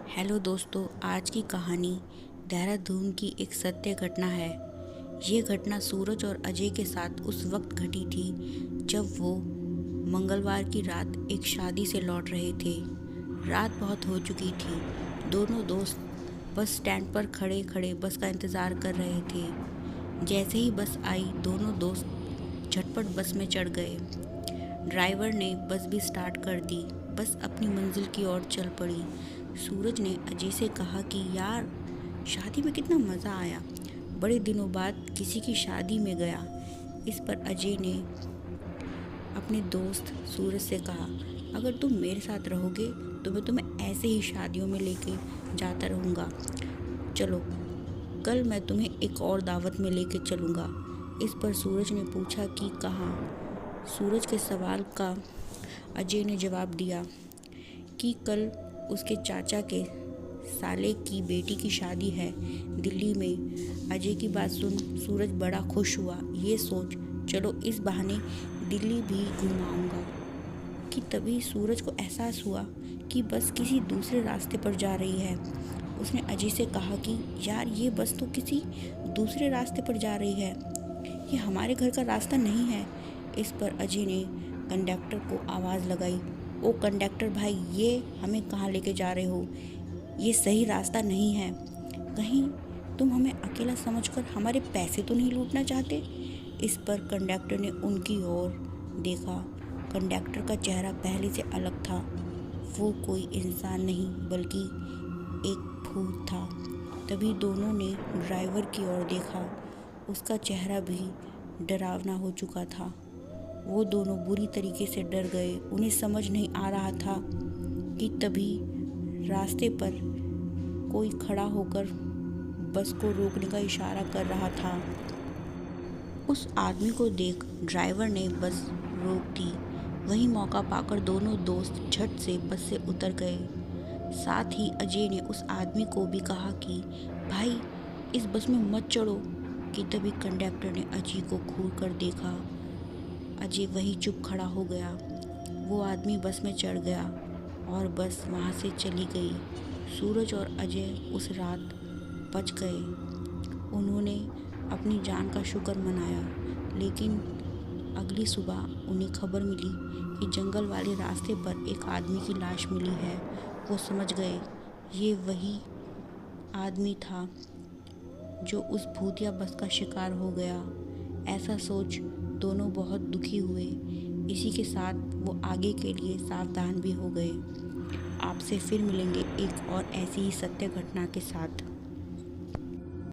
Hello दोस्तों, आज की कहानी देहरादून की एक सत्य घटना है। ये घटना सूरज और अजय के साथ उस वक्त घटी थी जब वो मंगलवार की रात एक शादी से लौट रहे थे। रात बहुत हो चुकी थी। दोनों दोस्त बस स्टैंड पर खड़े खड़े बस का इंतज़ार कर रहे थे। जैसे ही बस आई, दोनों दोस्त झटपट बस में चढ़ गए। ड्राइवर ने बस भी स्टार्ट कर दी। बस अपनी मंजिल की ओर चल पड़ी। सूरज ने अजय से कहा कि यार, शादी में कितना मज़ा आया, बड़े दिनों बाद किसी की शादी में गया। इस पर अजय ने अपने दोस्त सूरज से कहा, अगर तुम मेरे साथ रहोगे तो मैं तुम्हें ऐसे ही शादियों में लेके जाता रहूँगा। चलो, कल मैं तुम्हें एक और दावत में लेके चलूँगा। इस पर सूरज ने पूछा कि कहाँ। सूरज के सवाल का अजय ने जवाब दिया कि कल उसके चाचा के साले की बेटी की शादी है दिल्ली में। अजय की बात सुन सूरज बड़ा खुश हुआ। ये सोच, चलो इस बहाने दिल्ली भी घुमाऊंगा, कि तभी सूरज को एहसास हुआ कि बस किसी दूसरे रास्ते पर जा रही है। उसने अजय से कहा कि यार, ये बस तो किसी दूसरे रास्ते पर जा रही है, ये हमारे घर का रास्ता नहीं है। इस पर अजय ने कंडक्टर को आवाज़ लगाई, ओ कंडक्टर भाई, ये हमें कहाँ लेके जा रहे हो? ये सही रास्ता नहीं है। कहीं तुम हमें अकेला समझकर हमारे पैसे तो नहीं लूटना चाहते? इस पर कंडक्टर ने उनकी ओर देखा। कंडक्टर का चेहरा पहले से अलग था। वो कोई इंसान नहीं बल्कि एक भूत था। तभी दोनों ने ड्राइवर की ओर देखा। उसका चेहरा भी डरावना हो चुका था। वो दोनों बुरी तरीके से डर गए। उन्हें समझ नहीं आ रहा था कि तभी रास्ते पर कोई खड़ा होकर बस को रोकने का इशारा कर रहा था। उस आदमी को देख ड्राइवर ने बस रोक दी। वही मौका पाकर दोनों दोस्त झट से बस से उतर गए। साथ ही अजय ने उस आदमी को भी कहा कि भाई, इस बस में मत चढ़ो। कि तभी कंडक्टर ने अजय को घूर कर देखा। अजय वही चुप खड़ा हो गया। वो आदमी बस में चढ़ गया और बस वहाँ से चली गई। सूरज और अजय उस रात बच गए। उन्होंने अपनी जान का शुक्र मनाया। लेकिन अगली सुबह उन्हें खबर मिली कि जंगल वाले रास्ते पर एक आदमी की लाश मिली है। वो समझ गए ये वही आदमी था जो उस भूतिया बस का शिकार हो गया। ऐसा सोच दोनों बहुत दुखी हुए। इसी के साथ वो आगे के लिए सावधान भी हो गए। आपसे फिर मिलेंगे एक और ऐसी ही सत्य घटना के साथ।